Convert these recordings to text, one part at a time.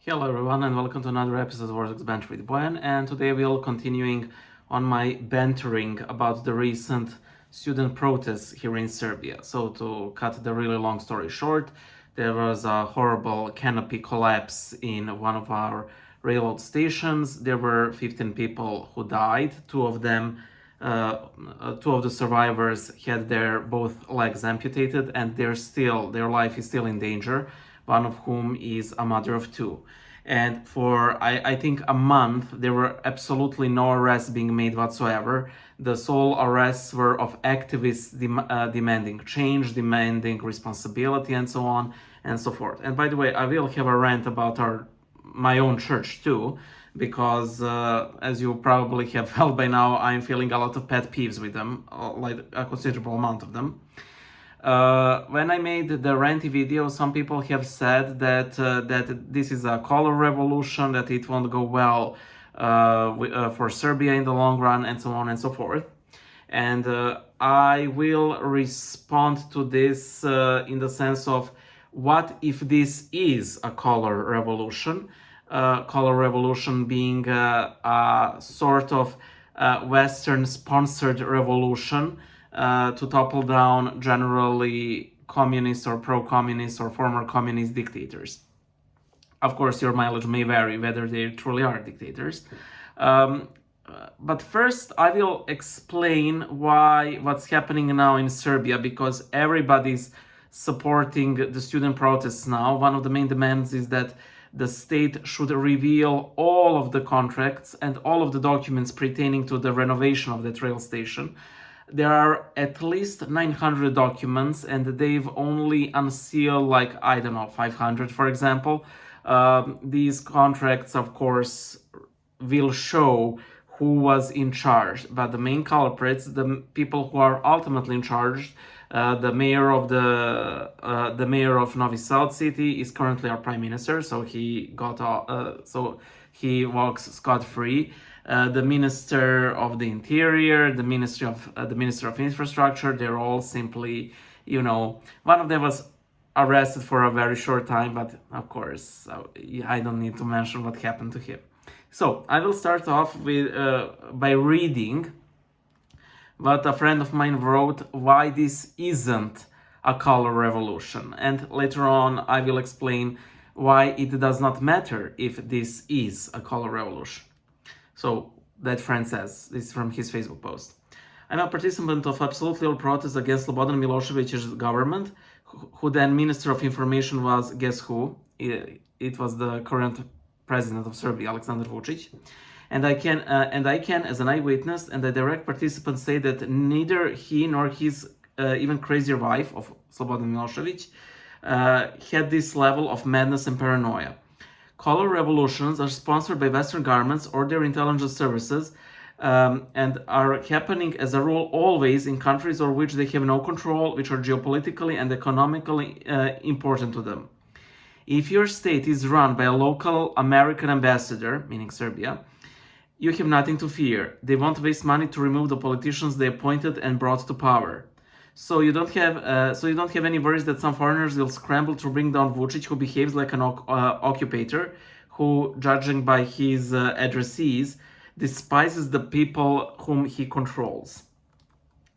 Hello everyone and welcome to another episode of Vortex Banter with Boyan, and today we'll continuing on my bantering about the recent student protests here in Serbia. So to cut the really long story short, there was a horrible canopy collapse in one of our railroad stations. There were 15 people who died. Two of the survivors had their both legs amputated, and their life is still in danger, one of whom is a mother of two. And for I think a month there were absolutely no arrests being made whatsoever. The sole arrests were of activists demanding change, demanding responsibility, and so on and so forth. And by the way, I will have a rant about my own church too, because as you probably have felt by now, I'm feeling a lot of pet peeves with them, like a considerable amount of them. When I made the ranty video, some people have said that this is a color revolution, that it won't go well for Serbia in the long run, and so on and so forth. And I will respond to this in the sense of, what if this is a color revolution? Color revolution being a sort of Western-sponsored revolution to topple down generally communist or pro-communist or former communist dictators. Of course, your mileage may vary whether they truly are dictators. But first, I will explain what's happening now in Serbia, because everybody's supporting the student protests now. One of the main demands is that the state should reveal all of the contracts and all of the documents pertaining to the renovation of that rail station. There are at least 900 documents, and they've only unsealed, like, I don't know, 500, for example. These contracts, of course, will show who was in charge, but the main culprits, the people who are ultimately in charge, the mayor of Novi Sad city is currently our prime minister, so he walks scot-free. The Minister of the Interior, the Minister of Infrastructure, they're all simply, one of them was arrested for a very short time, but of course, I don't need to mention what happened to him. So I will start off with by reading what a friend of mine wrote, why this isn't a color revolution. And later on, I will explain why it does not matter if this is a color revolution. So that friend says, this is from his Facebook post: I'm a participant of absolutely all protests against Slobodan Milošević's government, who then Minister of Information was, guess who? It was the current president of Serbia, Aleksandar Vučić. And I can, as an eyewitness and a direct participant, say that neither he nor his even crazier wife of Slobodan Milošević had this level of madness and paranoia. Color revolutions are sponsored by Western governments or their intelligence services, and are happening as a rule always in countries over which they have no control, which are geopolitically and economically important to them. If your state is run by a local American ambassador, meaning Serbia, you have nothing to fear. They won't waste money to remove the politicians they appointed and brought to power. So you don't have any worries that some foreigners will scramble to bring down Vučić, who behaves like an occupator, who, judging by his addressees, despises the people whom he controls.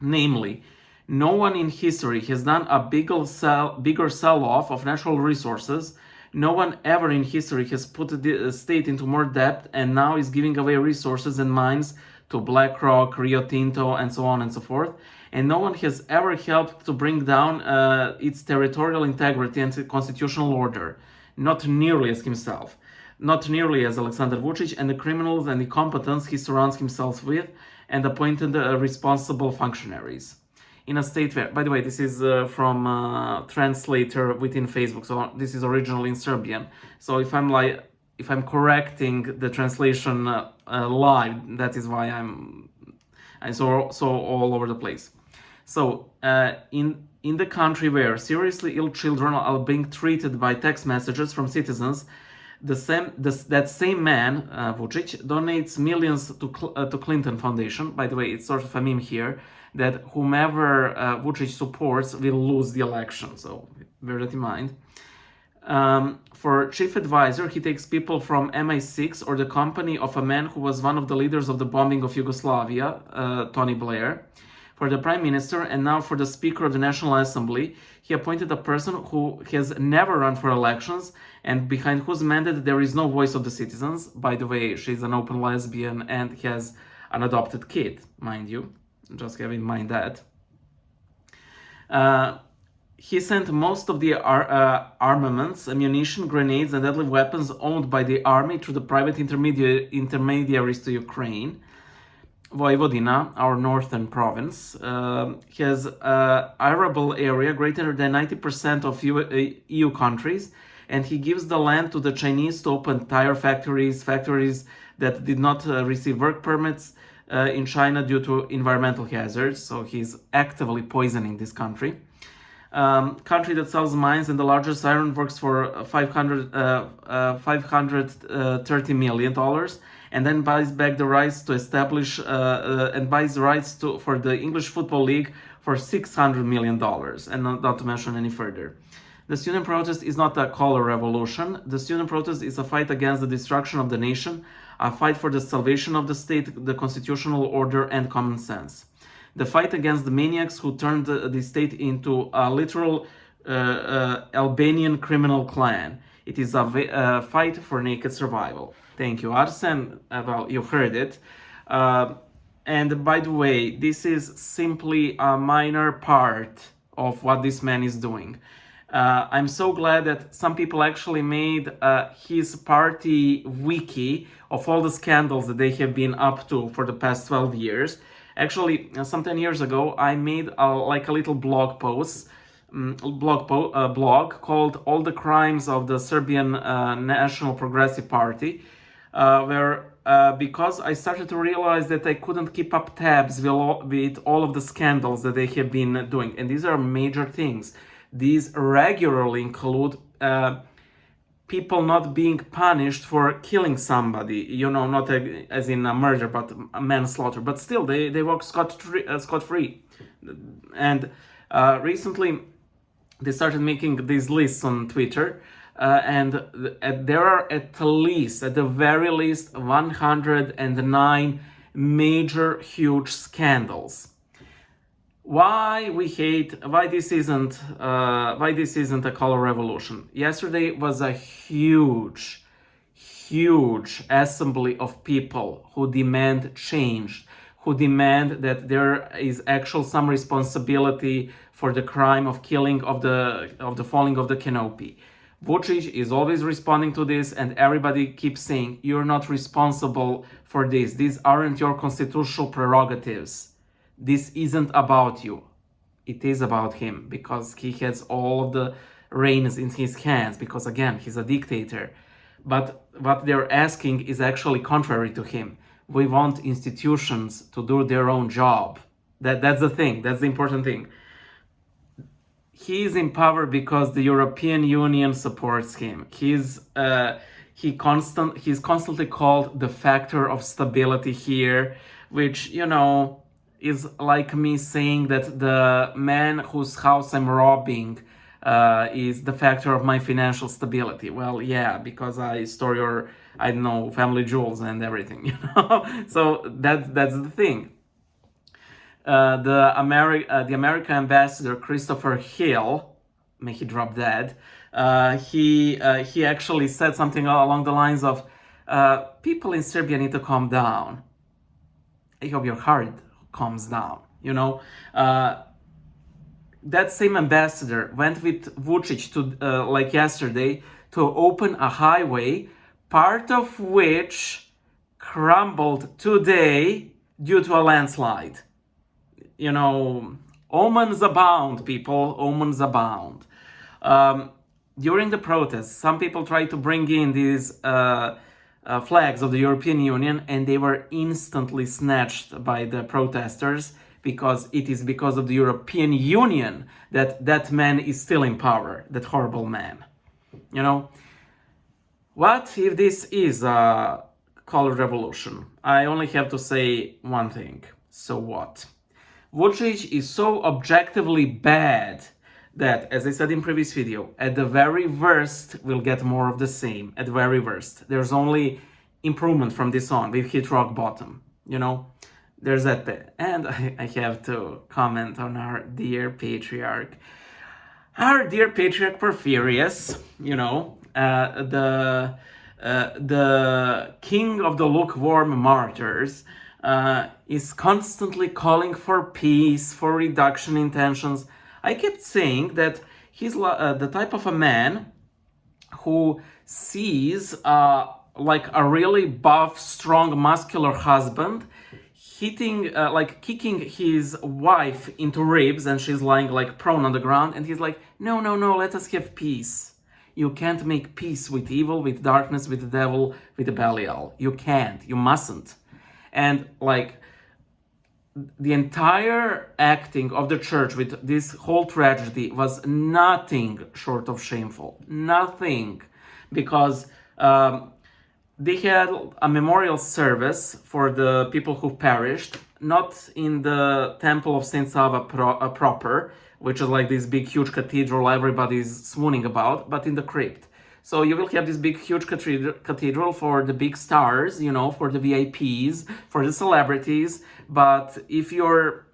Namely, no one in history has done a bigger sell-off of natural resources. No one ever in history has put the state into more debt and now is giving away resources and mines to BlackRock, Rio Tinto, and so on and so forth. And no one has ever helped to bring down its territorial integrity and constitutional order. Not nearly as himself. Not nearly as Aleksandar Vučić and the criminals and incompetents he surrounds himself with and appointed responsible functionaries. In a state where, by the way, this is from translator within Facebook, so this is originally in Serbian. So if I'm correcting the translation live, that is why I'm so all over the place. So in the country where seriously ill children are being treated by text messages from citizens, that same man, Vučić, donates millions to Clinton Foundation. By the way, it's sort of a meme here that whomever Vučić supports will lose the election, so bear that in mind. For chief advisor, he takes people from MI6 or the company of a man who was one of the leaders of the bombing of Yugoslavia, Tony Blair. For the prime minister, and now for the speaker of the National Assembly, he appointed a person who has never run for elections and behind whose mandate there is no voice of the citizens. By the way, she's an open lesbian and has an adopted kid, mind you. Just have in mind that. He sent most of the armaments, ammunition, grenades, and deadly weapons owned by the army through the private intermediaries to Ukraine. Vojvodina, our northern province, has an arable area greater than 90% of EU countries, and he gives the land to the Chinese to open tire factories that did not receive work permits in China due to environmental hazards. So he's actively poisoning this country. Country that sells mines and the largest ironworks for $530 million, and then buys back the rights to establish and buys the rights for the English Football League for $600 million, and not to mention any further. The student protest is not a color revolution. The student protest is a fight against the destruction of the nation, a fight for the salvation of the state, the constitutional order, and common sense. The fight against the maniacs who turned the state into a literal Albanian criminal clan. It is a fight for naked survival. Thank you, Arsen. Well, you heard it. And by the way, this is simply a minor part of what this man is doing. I'm so glad that some people actually made his party wiki of all the scandals that they have been up to for the past 12 years. Actually, some 10 years ago, I made a little blog called All the Crimes of the Serbian National Progressive Party, where because I started to realize that I couldn't keep up tabs with all of the scandals that they have been doing. And these are major things. These regularly include people not being punished for killing somebody, not as in a murder, but a manslaughter. But still, they walk scot-free. And recently, they started making these lists on Twitter, and there are at the very least, 109 major, huge scandals. Why this isn't a color revolution? Yesterday was a huge assembly of people who demand change, who demand that there is some responsibility for the crime of killing of the falling of the canopy. Vučić is always responding to this, and everybody keeps saying, you're not responsible for this. These aren't your constitutional prerogatives. This isn't about you. It is about him, because he has all of the reins in his hands, because again, he's a dictator. But what they're asking is actually contrary to him. We want institutions to do their own job. That's the thing. That's the important thing. He is in power because the European Union supports him. He's constantly called the factor of stability here, which, is like me saying that the man whose house I'm robbing is the factor of my financial stability. Well, yeah, because I store your, family jewels and everything, So that's the thing. The American ambassador, Christopher Hill, may he drop dead, he actually said something along the lines of, people in Serbia need to calm down. I hope your heart calms down, that same ambassador went with Vučić to, yesterday, to open a highway, part of which crumbled today due to a landslide. Omens abound, people, omens abound. During the protests, some people tried to bring in these flags of the European Union, and they were instantly snatched by the protesters, because it is because of the European Union that man is still in power, that horrible man. What if this is a color revolution? I only have to say one thing. So what? Vučić is so objectively bad that, as I said in previous video, at the very worst, we'll get more of the same. At the very worst. There's only improvement from this on. We've hit rock bottom, you know? There's that bit. And I have to comment on our dear patriarch. Our dear patriarch Porphyrius, you know, the king of the lukewarm martyrs, is constantly calling for peace, for reduction in tensions. I kept saying that he's the type of a man who sees like a really buff, strong, muscular husband hitting, like kicking his wife into ribs, and she's lying like prone on the ground, and he's like, no, no, no, let us have peace. You can't make peace with evil, with darkness, with the devil, with the Belial. You can't, you mustn't. And like the entire acting of the church with this whole tragedy was nothing short of shameful. Nothing. Because they had a memorial service for the people who perished, not in the temple of Saint Sava proper, which is like this big, huge cathedral everybody's swooning about, but in the crypt. So you will have this big, huge cathedral for the big stars, you know, for the VIPs, for the celebrities. But if you're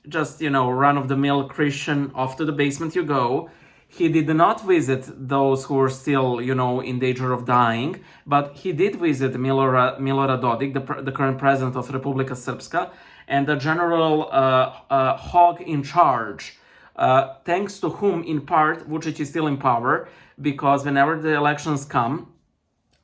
just, you know, run-of-the-mill Christian, off to the basement you go. He did not visit those who were still, you know, in danger of dying, but he did visit Milorad Dodik, the current president of Republika Srpska, and the general hog in charge, thanks to whom, in part, Vučić is still in power, because whenever the elections come,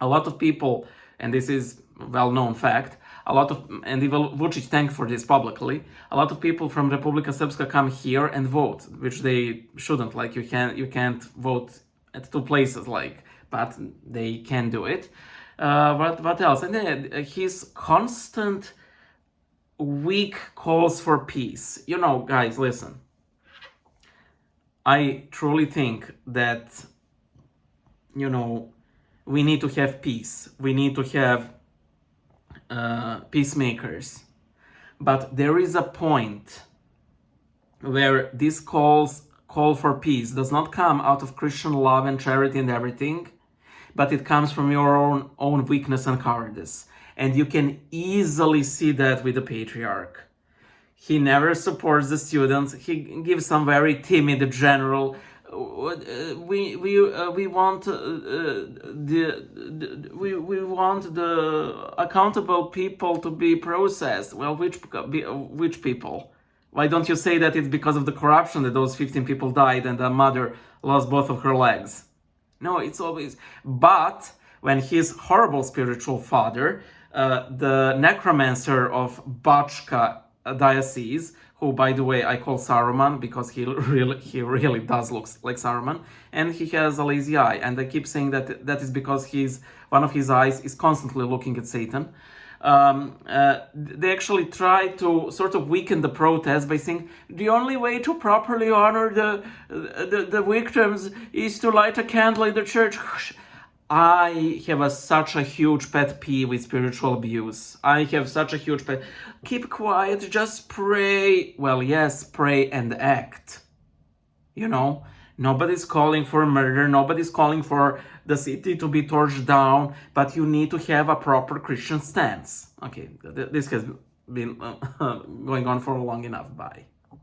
a lot of people, and this is a well-known fact, and even Vučić thanked for this publicly, a lot of people from Republika Srpska come here and vote, which they shouldn't. Like, you can't vote at two places, like, but they can do it. What else? And then his constant weak calls for peace. You know, guys, listen. I truly think that, you know, we need to have peace. We need to have peacemakers. But there is a point where this call for peace does not come out of Christian love and charity and everything, but it comes from your own weakness and cowardice. And you can easily see that with the patriarch. He never supports the students. He gives some very timid general. We want the accountable people to be processed. Well, which people? Why don't you say that it's because of the corruption that those 15 people died and the mother lost both of her legs? No, it's always. But when his horrible spiritual father, the necromancer of Bachka diocese, who, by the way, I call Saruman because he really does look like Saruman, and he has a lazy eye, and I keep saying that is because one of his eyes is constantly looking at Satan. They actually try to sort of weaken the protest by saying the only way to properly honor the victims is to light a candle in the church. I have such a huge pet peeve with spiritual abuse. I have such a huge pet. Keep quiet, just pray. Well, yes, pray and act. You know, nobody's calling for murder. Nobody's calling for the city to be torched down. But you need to have a proper Christian stance. Okay, this has been going on for long enough. Bye.